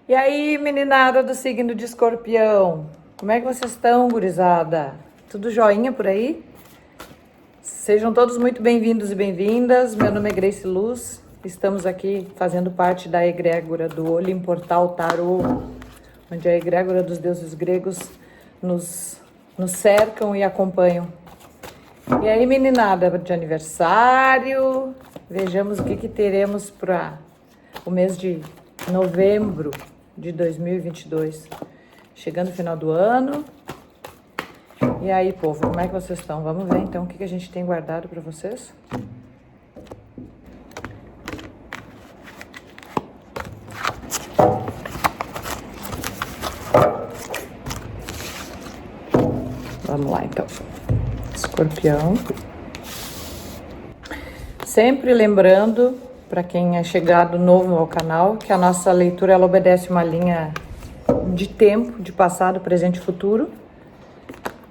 E aí, meninada do signo de Escorpião? Como é que vocês estão, gurizada? Tudo joinha por aí? Sejam todos muito bem-vindos e bem-vindas. Meu nome é Grace Luz. Estamos aqui fazendo parte da egrégora do Olim Portal Tarô, onde a egrégora dos deuses gregos nos cercam e acompanham. E aí, meninada de aniversário, vejamos o que teremos para o mês de novembro de 2022. Chegando o final do ano. E aí, povo, como é que vocês estão? Vamos ver, então, o que a gente tem guardado para vocês? Vamos lá, então. Escorpião. Sempre lembrando, para quem é chegado novo ao canal, que a nossa leitura ela obedece uma linha de tempo, de passado, presente e futuro.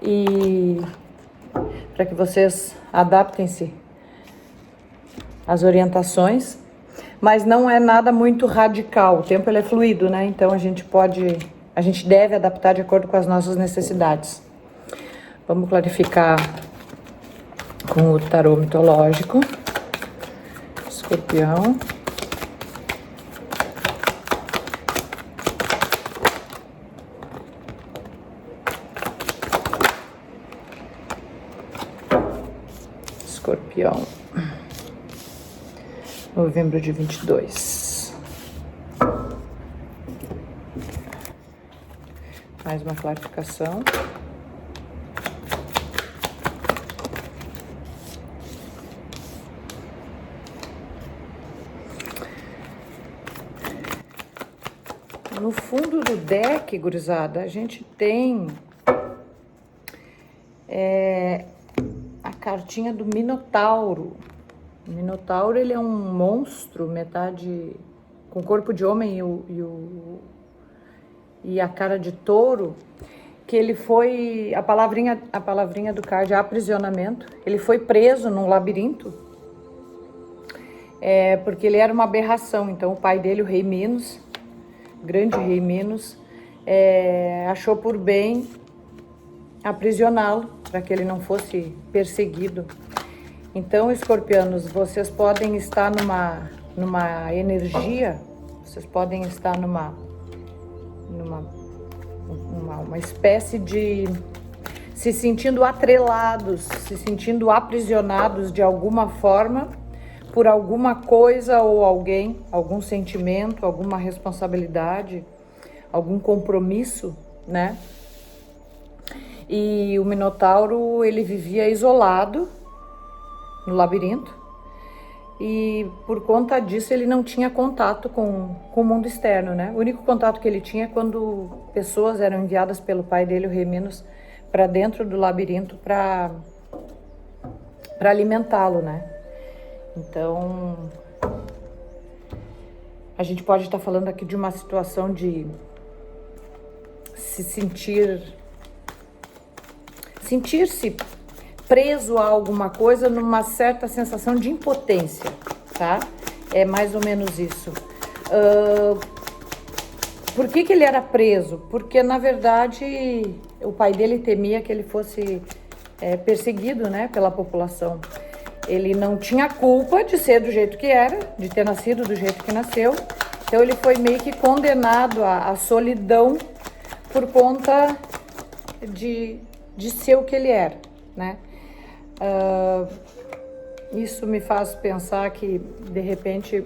E para que vocês adaptem-se às orientações, mas não é nada muito radical. O tempo ele é fluido, né? Então a gente deve adaptar de acordo com as nossas necessidades. Vamos clarificar com o tarô mitológico. Escorpião. Escorpião. Novembro de 22. Mais uma clarificação. No fundo do deck, gurizada, a gente tem a cartinha do Minotauro. O Minotauro, ele é um monstro, metade com corpo de homem e a cara de touro, que ele foi, a palavrinha do card é aprisionamento. Ele foi preso num labirinto, porque ele era uma aberração. Então o pai dele, o rei Minos, grande rei Minos, achou por bem aprisioná-lo para que ele não fosse perseguido. Então, escorpianos, vocês podem estar numa energia, vocês podem estar numa espécie de se sentindo atrelados, se sentindo aprisionados de alguma forma por alguma coisa ou alguém, algum sentimento, alguma responsabilidade, algum compromisso, né? E o Minotauro, ele vivia isolado no labirinto e por conta disso ele não tinha contato com o mundo externo, né? O único contato que ele tinha é quando pessoas eram enviadas pelo pai dele, o rei Minos, para dentro do labirinto para alimentá-lo, né? Então, a gente pode estar falando aqui de uma situação de se sentir-se preso a alguma coisa numa certa sensação de impotência, tá? É mais ou menos isso. Por que ele era preso? Porque, na verdade, o pai dele temia que ele fosse perseguido, né, pela população. Ele não tinha culpa de ser do jeito que era, de ter nascido do jeito que nasceu. Então ele foi meio que condenado à solidão por conta de ser o que ele era, né? Isso me faz pensar que, de repente,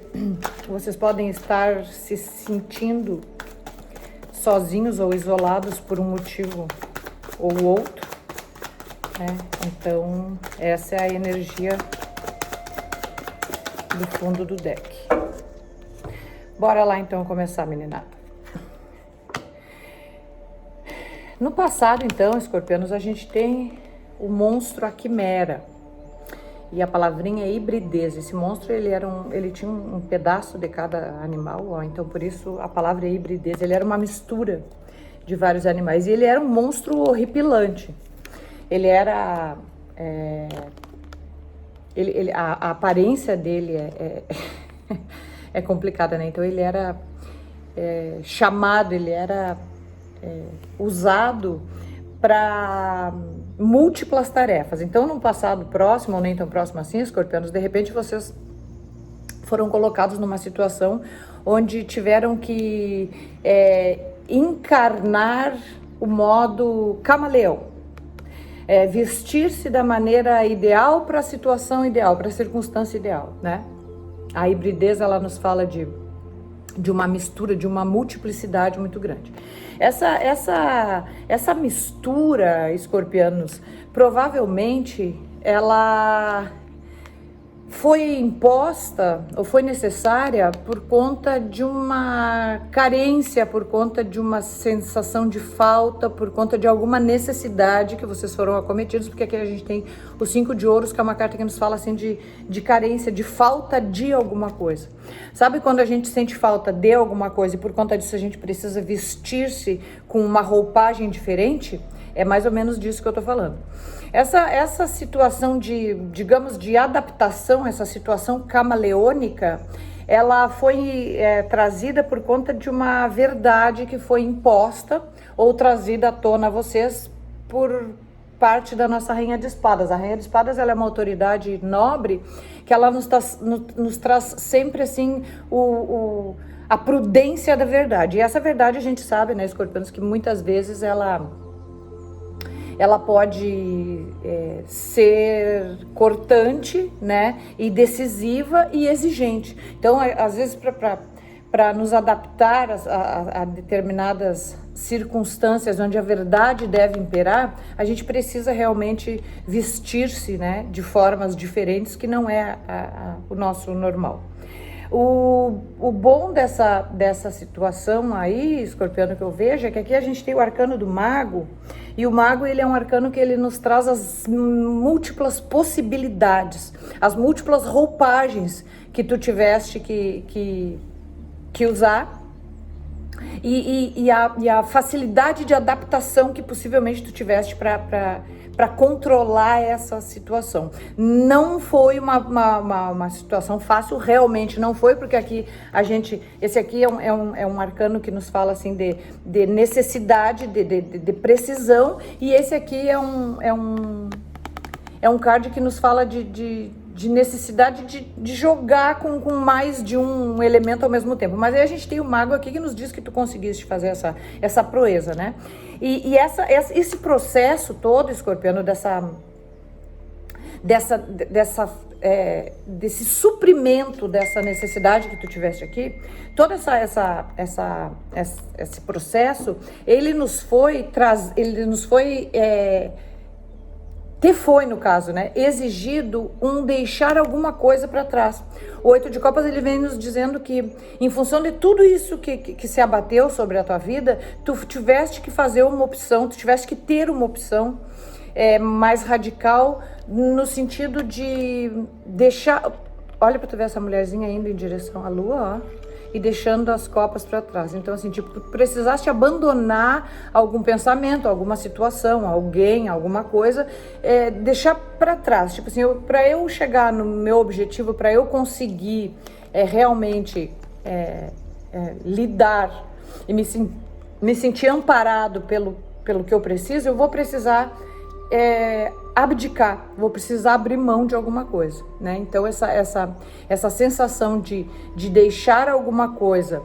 vocês podem estar se sentindo sozinhos ou isolados por um motivo ou outro, né? Então, essa é a energia do fundo do deck. Bora lá, então, começar, meninada. No passado, então, escorpianos, a gente tem o monstro, a quimera. E a palavrinha é hibridez. Esse monstro, ele tinha um pedaço de cada animal, ó, então por isso a palavra é hibridez. Ele era uma mistura de vários animais. E ele era um monstro horripilante. Ele era... a aparência dele é complicada, né? Então ele era chamado, ele era usado para múltiplas tarefas. Então, num passado próximo, ou nem tão próximo assim, escorpianos, de repente vocês foram colocados numa situação onde tiveram que encarnar o modo camaleão. Vestir-se da maneira ideal para a situação ideal, para a circunstância ideal, né? A hibridez, ela nos fala de uma mistura, de uma multiplicidade muito grande. Essa mistura, escorpianos, provavelmente ela foi imposta ou foi necessária por conta de uma carência, por conta de uma sensação de falta, por conta de alguma necessidade que vocês foram acometidos, porque aqui a gente tem o 5 de ouros, que é uma carta que nos fala assim de carência, de falta de alguma coisa. Sabe quando a gente sente falta de alguma coisa e por conta disso a gente precisa vestir-se com uma roupagem diferente? É mais ou menos disso que eu tô falando. Essa situação digamos, de adaptação, essa situação camaleônica, ela foi trazida por conta de uma verdade que foi imposta ou trazida à tona a vocês por parte da nossa Rainha de Espadas. A Rainha de Espadas, ela é uma autoridade nobre que ela nos traz sempre assim a prudência da verdade. E essa verdade a gente sabe, né, escorpianos, que muitas vezes ela pode ser cortante, né, e decisiva e exigente. Então, às vezes, para nos adaptar a determinadas circunstâncias onde a verdade deve imperar, a gente precisa realmente vestir-se, né, de formas diferentes, que não é o nosso normal. O bom dessa situação aí, escorpiano, que eu vejo, é que aqui a gente tem o arcano do mago, e o mago, ele é um arcano que ele nos traz as múltiplas possibilidades, as múltiplas roupagens que tu tiveste que usar, e a facilidade de adaptação que possivelmente tu tiveste para controlar essa situação. Não foi uma situação fácil, realmente não foi, porque aqui esse aqui é um arcano que nos fala assim de necessidade, de precisão, e esse aqui é um card que nos fala de necessidade de jogar com mais de um elemento ao mesmo tempo. Mas aí a gente tem o mago aqui que nos diz que tu conseguiste fazer essa proeza, né? E esse processo todo, escorpiano, desse suprimento dessa necessidade que tu tiveste aqui, todo esse processo, ele nos foi no caso, né, exigido deixar alguma coisa para trás. O 8 de copas, ele vem nos dizendo que, em função de tudo isso que se abateu sobre a tua vida, tu tiveste que fazer uma opção, tu tiveste que ter uma opção mais radical, no sentido de deixar... Olha para tu ver essa mulherzinha indo em direção à lua, ó, e deixando as copas para trás. Então, assim, tipo, precisaste abandonar algum pensamento, alguma situação, alguém, alguma coisa, deixar para trás. Tipo assim, para eu chegar no meu objetivo, para eu conseguir realmente lidar e me sentir amparado pelo que eu preciso, eu vou precisar abdicar, vou precisar abrir mão de alguma coisa, né? Então essa sensação de deixar alguma coisa,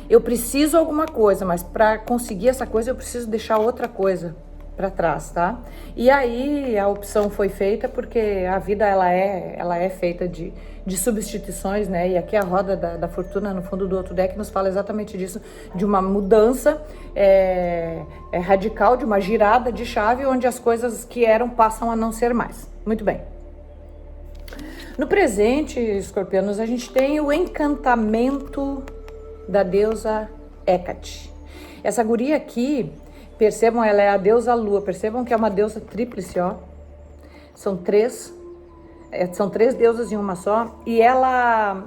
eu preciso alguma coisa, mas para conseguir essa coisa eu preciso deixar outra coisa para trás, tá? E aí a opção foi feita porque a vida ela é feita de substituições, né? E aqui a roda da fortuna no fundo do outro deck nos fala exatamente disso, de uma mudança radical, de uma girada de chave onde as coisas que eram passam a não ser mais. Muito bem. No presente, escorpianos, a gente tem o encantamento da deusa Hecate. Essa guria aqui, percebam, ela é a deusa lua, percebam que é uma deusa tríplice, ó. São três deusas em uma só, e ela,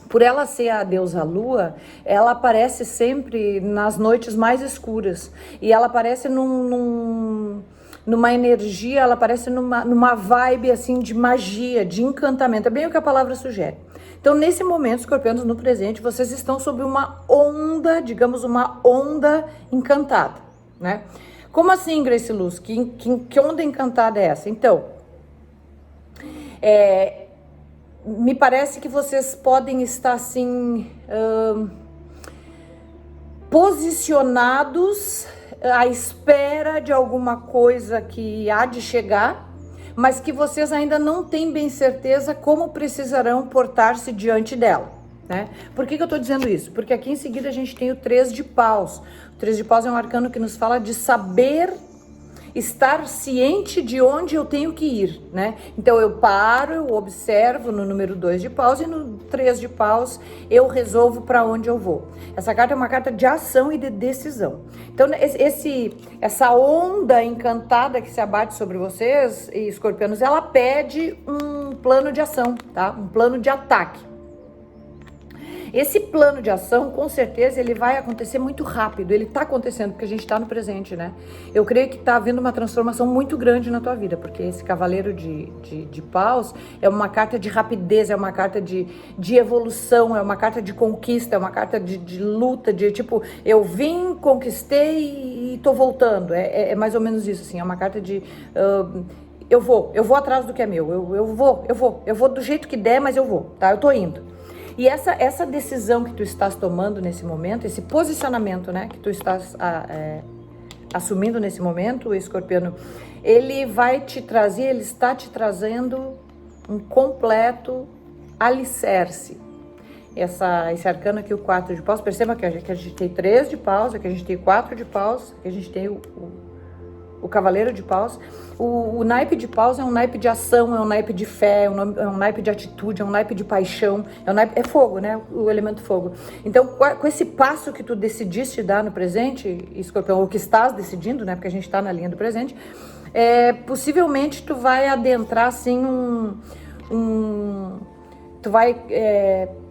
por ela ser a deusa lua, ela aparece sempre nas noites mais escuras, e ela aparece numa energia, ela aparece numa vibe assim de magia, de encantamento, é bem o que a palavra sugere. Então, nesse momento, escorpianos, no presente, vocês estão sob uma onda, digamos, uma onda encantada, né? Como assim, Grace Luz? Que onda encantada é essa? Então, me parece que vocês podem estar, assim, posicionados à espera de alguma coisa que há de chegar, mas que vocês ainda não têm bem certeza como precisarão portar-se diante dela, né? Por que eu tô dizendo isso? Porque aqui em seguida a gente tem o 3 de paus. O 3 de paus é um arcano que nos fala de saber estar ciente de onde eu tenho que ir, né? Então eu paro, eu observo no número 2 de paus e no 3 de paus eu resolvo para onde eu vou. Essa carta é uma carta de ação e de decisão. Então essa onda encantada que se abate sobre vocês, escorpianos, ela pede um plano de ação, tá? Um plano de ataque. Esse plano de ação, com certeza, ele vai acontecer muito rápido. Ele está acontecendo, porque a gente está no presente, né? Eu creio que está havendo uma transformação muito grande na tua vida, porque esse cavaleiro de paus é uma carta de rapidez, é uma carta de evolução, é uma carta de conquista, é uma carta de luta, de tipo, eu vim, conquistei e tô voltando. É mais ou menos isso, assim, é uma carta de... eu vou atrás do que é meu, eu vou do jeito que der, mas eu vou, tá? Eu tô indo. E essa decisão que tu estás tomando nesse momento, esse posicionamento, né, que tu estás assumindo nesse momento, escorpiano, ele vai te trazer, ele está te trazendo um completo alicerce. Esse arcano aqui, o 4 de paus, perceba que a gente tem 3 de paus, aqui a gente tem 4 de paus, aqui a gente tem o cavaleiro de paus. O naipe de paus é um naipe de ação, é um naipe de fé, é um naipe de atitude, é um naipe de paixão, é fogo, né? O elemento fogo. Então, com esse passo que tu decidiste dar no presente, escorpião, ou que estás decidindo, né? Porque a gente está na linha do presente, possivelmente tu vai adentrar, assim, tu vai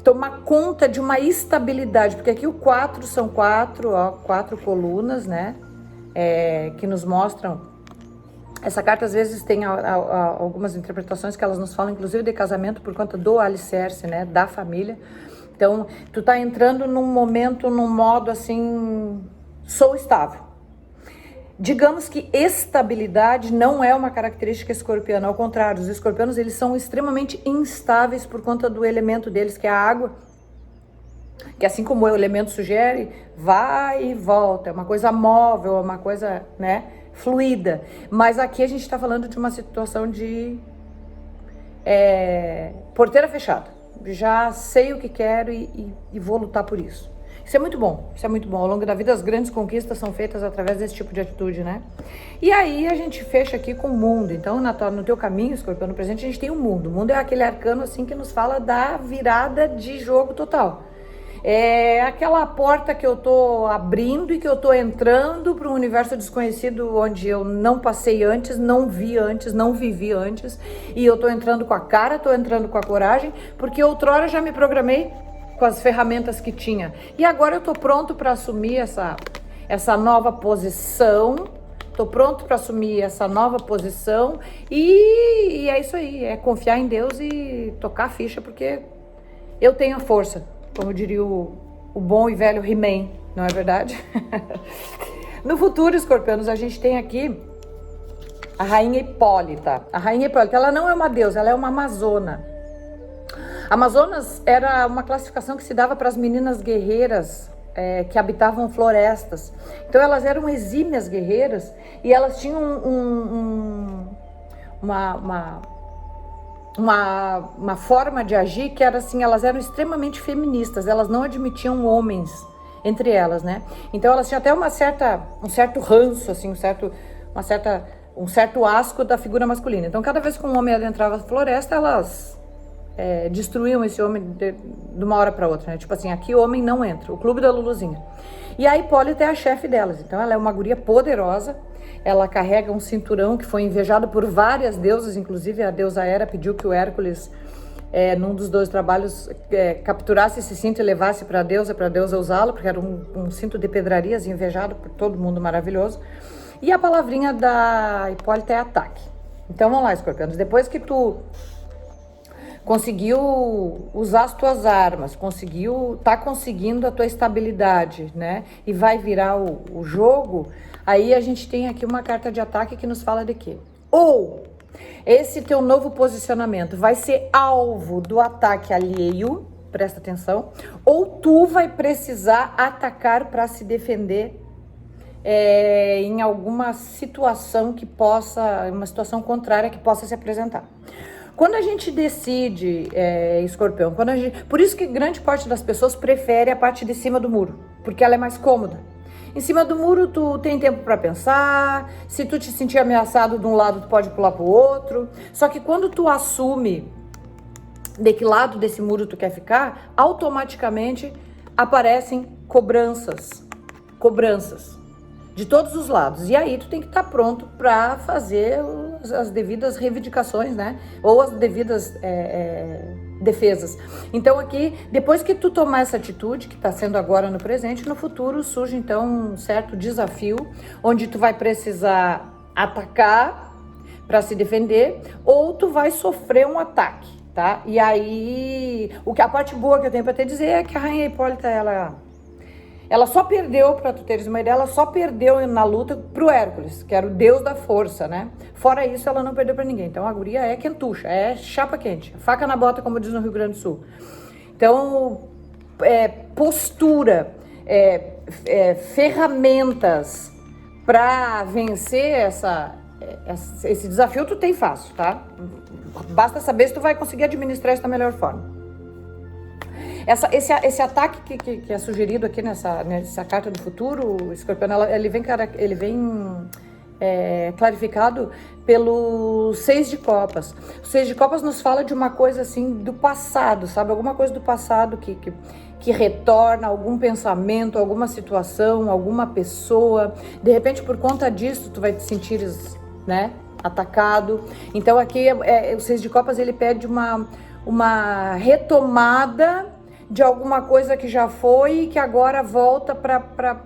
tomar conta de uma estabilidade, porque aqui o 4 são 4 colunas, né? Que nos mostram. Essa carta às vezes tem algumas interpretações que elas nos falam, inclusive, de casamento por conta do alicerce, né, da família. Então, tu tá entrando num momento, num modo assim, sou estável. Digamos que estabilidade não é uma característica escorpiana, ao contrário, os escorpianos, eles são extremamente instáveis por conta do elemento deles, que é a água, que assim como o elemento sugere, vai e volta, é uma coisa móvel, é uma coisa, né, fluida. Mas aqui a gente está falando de uma situação de porteira fechada. Já sei o que quero e vou lutar por isso. Isso é muito bom, isso é muito bom. Ao longo da vida, as grandes conquistas são feitas através desse tipo de atitude, né? E aí a gente fecha aqui com o mundo. Então, no teu caminho, escorpião, no presente, a gente tem o mundo. O mundo é aquele arcano, assim, que nos fala da virada de jogo total. É aquela porta que eu tô abrindo e que eu tô entrando para um universo desconhecido onde eu não passei antes, não vi antes, não vivi antes. E eu tô entrando com a cara, tô entrando com a coragem, porque outrora já me programei com as ferramentas que tinha. E agora eu tô pronto para assumir essa nova posição. Tô pronto para assumir essa nova posição. E é isso aí, é confiar em Deus e tocar a ficha, porque eu tenho a força. Como diria o bom e velho He-Man, não é verdade? No futuro, escorpianos, a gente tem aqui a Rainha Hipólita. A Rainha Hipólita, ela não é uma deusa, ela é uma amazona. Amazonas era uma classificação que se dava para as meninas guerreiras que habitavam florestas. Então elas eram exímias guerreiras e elas tinham uma forma de agir que era assim, elas eram extremamente feministas, elas não admitiam homens entre elas, né? Então elas tinham até um certo ranço, assim, um certo asco da figura masculina. Então cada vez que um homem adentrava a floresta, elas destruíam esse homem de uma hora para outra, né? Tipo assim, aqui homem não entra, o clube da Luluzinha. E a Hipólita é a chefe delas, então ela é uma guria poderosa. Ela carrega um cinturão que foi invejado por várias deusas, inclusive a deusa Hera pediu que o Hércules, num dos 2 trabalhos, capturasse esse cinto e levasse para a deusa usá-lo, porque era um cinto de pedrarias invejado por todo mundo maravilhoso. E a palavrinha da Hipólita é ataque. Então vamos lá, escorpianos, depois que tu conseguiu usar as tuas armas, tá conseguindo a tua estabilidade, né? E vai virar o jogo, aí a gente tem aqui uma carta de ataque que nos fala de quê? Ou esse teu novo posicionamento vai ser alvo do ataque alheio, presta atenção, ou tu vai precisar atacar para se defender em alguma situação uma situação contrária que possa se apresentar. Quando a gente decide, escorpião, por isso que grande parte das pessoas prefere a parte de cima do muro, porque ela é mais cômoda. Em cima do muro tu tem tempo para pensar, se tu te sentir ameaçado de um lado tu pode pular pro outro, só que quando tu assume de que lado desse muro tu quer ficar, automaticamente aparecem cobranças de todos os lados. E aí tu tem que estar pronto para fazer as devidas reivindicações, né? Ou as devidas defesas. Então aqui, depois que tu tomar essa atitude, que está sendo agora no presente, no futuro surge então um certo desafio, onde tu vai precisar atacar para se defender, ou tu vai sofrer um ataque, tá? E aí, a parte boa que eu tenho para te dizer é que a Rainha Hipólita, ela só perdeu, para tu teres uma ideia, ela só perdeu na luta pro Hércules, que era o deus da força, né? Fora isso, ela não perdeu para ninguém. Então a guria é quentucha, é chapa quente, faca na bota, como diz no Rio Grande do Sul. Então, postura, ferramentas para vencer esse desafio, tu tem fácil, tá? Basta saber se tu vai conseguir administrar isso da melhor forma. Esse ataque que é sugerido aqui nessa carta do futuro, Escorpião, ele vem clarificado pelo 6 de copas. O 6 de copas nos fala de uma coisa assim do passado, sabe? Alguma coisa do passado que retorna, algum pensamento, alguma situação, alguma pessoa. De repente, por conta disso, tu vai te sentir, né, atacado. Então aqui o 6 de copas, ele pede uma retomada de alguma coisa que já foi e que agora volta para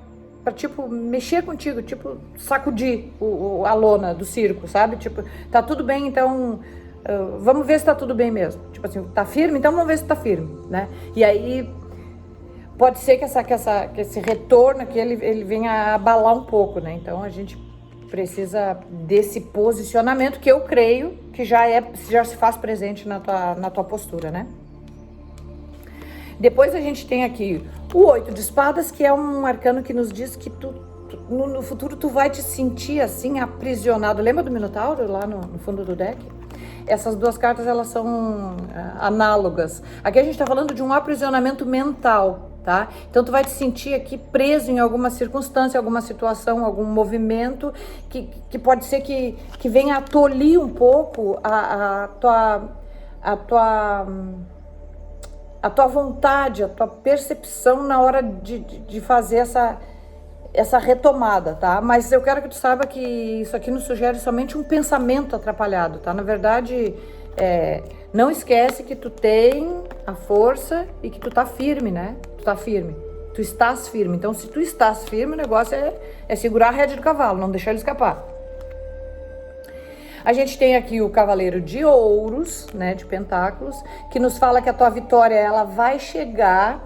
tipo, mexer contigo, tipo, sacudir a lona do circo, sabe? Tipo, tá tudo bem, então vamos ver se tá tudo bem mesmo. Tipo assim, tá firme? Então vamos ver se tá firme, né? E aí pode ser que esse retorno aqui, ele venha abalar um pouco, né? Então a gente precisa desse posicionamento que eu creio que já se faz presente na tua postura, né? Depois a gente tem aqui o 8 de espadas, que é um arcano que nos diz que no futuro tu vai te sentir assim aprisionado. Lembra do Minotauro lá no fundo do deck? Essas duas cartas, elas são análogas. Aqui a gente tá falando de um aprisionamento mental, tá? Então tu vai te sentir aqui preso em alguma circunstância, alguma situação, algum movimento que pode ser que venha a tolir um pouco a tua vontade, a tua percepção na hora de fazer essa retomada, tá? Mas eu quero que tu saiba que isso aqui nos sugere somente um pensamento atrapalhado, tá? Na verdade, não esquece que tu tem a força e que tu tá firme, né? Tu tá firme. Tu estás firme. Então, se tu estás firme, o negócio é segurar a rédea do cavalo, não deixar ele escapar. A gente tem aqui o Cavaleiro de Ouros, né, de Pentáculos, que nos fala que a tua vitória, ela vai chegar,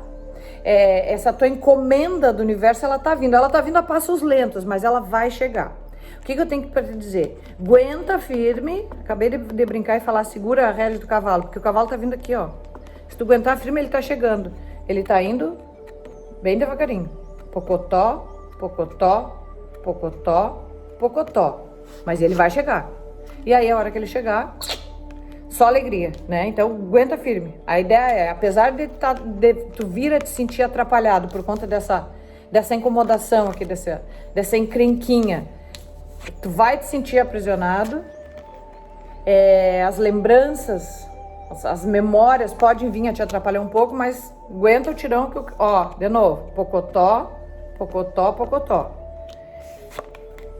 essa tua encomenda do universo, ela tá vindo a passos lentos, mas ela vai chegar. O que eu tenho para te dizer? Aguenta firme, acabei de brincar e falar, segura a rédea do cavalo, porque o cavalo tá vindo aqui, ó. Se tu aguentar firme, ele tá chegando. Ele tá indo bem devagarinho. Pocotó, pocotó, pocotó, pocotó. Mas ele vai chegar. E aí, a hora que ele chegar, só alegria, né? Então, aguenta firme. A ideia apesar de tu vir a te sentir atrapalhado por conta dessa incomodação aqui, dessa encrenquinha, tu vai te sentir aprisionado. As lembranças, as memórias podem vir a te atrapalhar um pouco, mas aguenta o tirão que de novo, pocotó, pocotó, pocotó.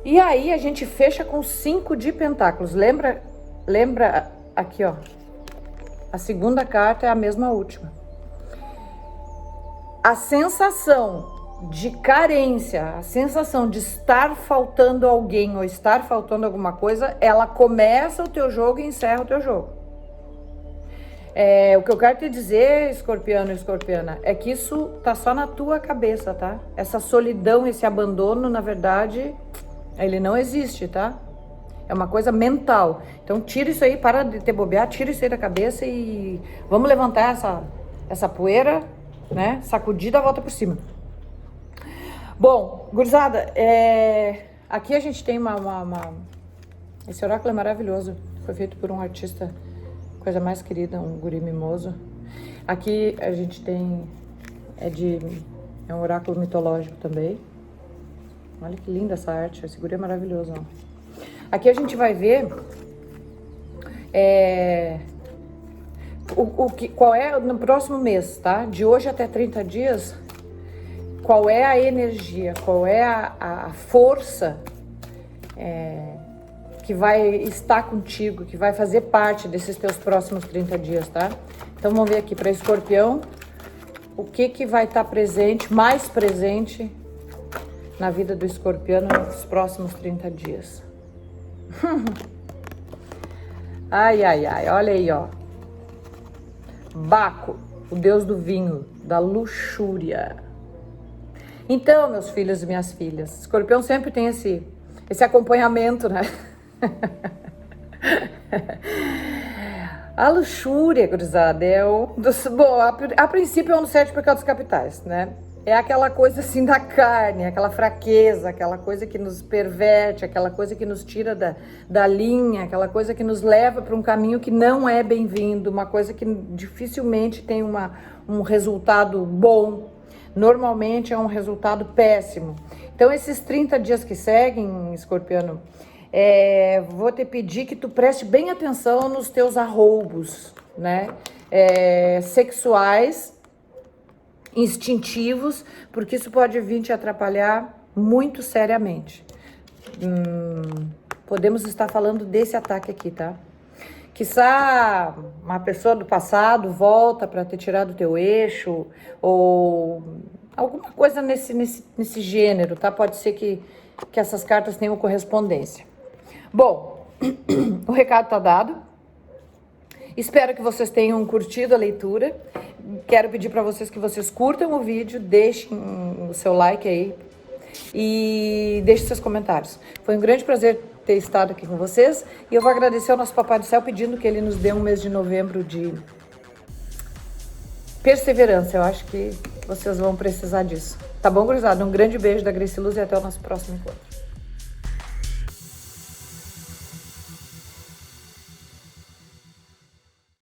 E aí a gente fecha com 5 de pentáculos. Lembra aqui, ó. A segunda carta é a mesma última. A sensação de carência, a sensação de estar faltando alguém ou estar faltando alguma coisa, ela começa o teu jogo e encerra o teu jogo. O que eu quero te dizer, escorpiano e escorpiana, é que isso tá só na tua cabeça, tá? Essa solidão, esse abandono, na verdade, ele não existe, tá? É uma coisa mental. Então tira isso aí, para de te bobear, tira isso aí da cabeça e vamos levantar essa poeira, né? Sacudir e dar a volta por cima. Bom, gurizada, aqui a gente tem esse oráculo é maravilhoso. Foi feito por um artista, coisa mais querida, um guri mimoso. Aqui a gente tem, é um oráculo mitológico também. Olha que linda essa arte, esse guri é maravilhoso, ó. Aqui a gente vai ver qual é no próximo mês, tá? De hoje até 30 dias, qual é a energia, qual é a força que vai estar contigo, que vai fazer parte desses teus próximos 30 dias, tá? Então vamos ver aqui para Escorpião, o que vai estar presente, mais presente na vida do escorpiano nos próximos 30 dias. Ai, ai, ai, olha aí, ó. Baco, o deus do vinho, da luxúria. Então, meus filhos e minhas filhas, escorpião sempre tem esse acompanhamento, né? A luxúria, gurizada, bom, a princípio é um dos 7 pecados capitais, né? É aquela coisa assim da carne, aquela fraqueza, aquela coisa que nos perverte, aquela coisa que nos tira da linha, aquela coisa que nos leva para um caminho que não é bem-vindo, uma coisa que dificilmente tem um resultado bom, normalmente é um resultado péssimo. Então esses 30 dias que seguem, escorpiano, vou te pedir que tu preste bem atenção nos teus arroubos, né? Sexuais, instintivos, porque isso pode vir te atrapalhar muito seriamente. Podemos estar falando desse ataque aqui, tá? Quiçá uma pessoa do passado volta para te tirar do teu eixo, ou alguma coisa nesse gênero, tá? Pode ser que essas cartas tenham correspondência. Bom, o recado tá dado. Espero que vocês tenham curtido a leitura. Quero pedir para vocês que vocês curtam o vídeo, deixem o seu like aí e deixem seus comentários. Foi um grande prazer ter estado aqui com vocês e eu vou agradecer ao nosso Papai do Céu pedindo que ele nos dê um mês de novembro de perseverança. Eu acho que vocês vão precisar disso. Tá bom, gurizada? Um grande beijo da Grace Luz e até o nosso próximo encontro.